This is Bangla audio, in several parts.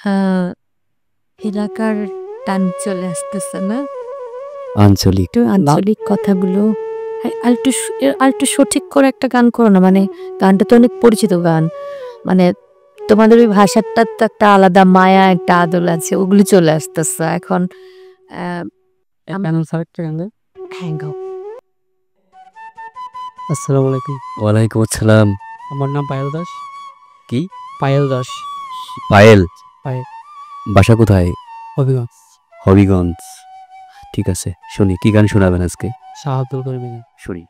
হ্যাঁ, এলাকার টান চলে আসতেছে না? আঞ্চলিক একটু আঞ্চলিক কথাগুলো আর একটু সঠিক করে একটা গান করো না। মানে গানটা তো অনেক পরিচিত গান। মানে তোমাদের ওই ভাষাটার তো একটা আলাদা মায়া, একটা আদল আছে। ওগুলো চলে আসতেছে এখন। হ্যাঁ, গাও। আসসালামু আলাইকুম। ওয়ালাইকুম আসসালাম। আমার নাম পায়েল দাস। কি? পায়েল দাস। পায়েল। পায়েল। বাসা কোথায়? হবিগঞ্জ। হবিগঞ্জ। ঠিক আছে, শুনি কি গান শোনাবেন আজকে? শাহ আব্দুল করিম। শুনি।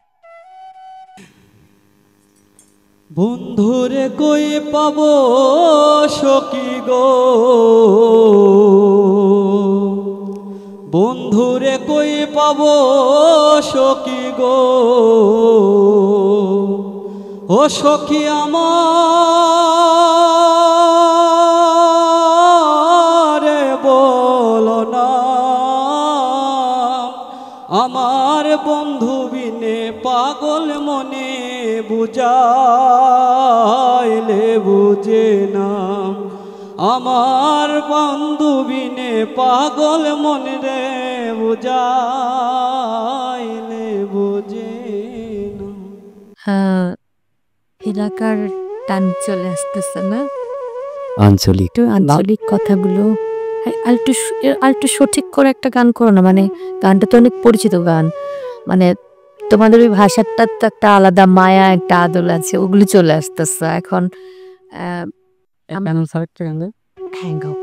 বন্ধুরে কই পাব সখী গো, বন্ধুরে কই পাব সখী গো, ও সখী আমার বলো না, আমার বন্ধু বিনে পাগল মনে বুঝাইলে বুঝে না, আমার বন্ধু বিনে পাগল মনে রে বুঝাইলে বুঝে না। হ্যাঁ, এলাকার টান চলে আসতেছে না? আঞ্চলিক একটু আঞ্চলিক কথাগুলো আর একটু সঠিক করে একটা গান করো না। মানে গানটা তো অনেক পরিচিত গান। মানে তোমাদের ওই ভাষাটার তো একটা আলাদা মায়া, একটা আদল আছে। ওগুলো চলে আসতেছে এখন। হ্যাঁ, গাও।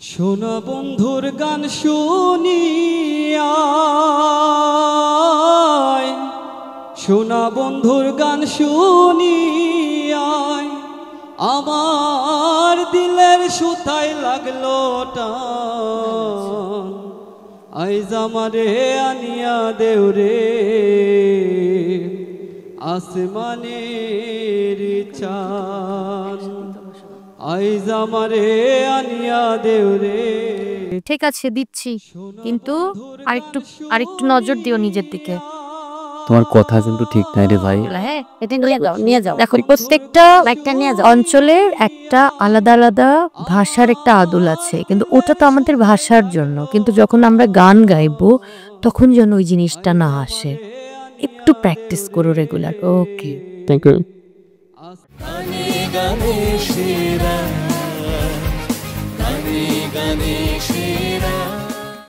শোনো বন্ধুর গান শুনিয়া, শোনা বন্ধুর গান শুনিয়া, আমার দিলের সুতায় লাগলো টান, আইজ আমারে আনিয়া দেউরে আসমানের চাঁদ, আইজ আমারে আনিয়া দেউরে। ঠিক আছে, দিচ্ছি, কিন্তু আরেকটু নজর দিও নিজের দিকে। তোমার কথা কিন্তু ঠিক নাই রে ভাই। হ্যাঁ, এটা নিয়ে যাও। দেখো, প্রত্যেকটা অঞ্চলের একটা আলাদা আলাদা ভাষার একটা আদল আছে, কিন্তু ওটা তো আমাদের ভাষার জন্য। কিন্তু যখন আমরা গান গাইবো তখন যেন ওই জিনিসটা না আসে। একটু প্র্যাকটিস করো রেগুলার। Okay, thank you. গানে গানে সেরা, গানে গানে সেরা।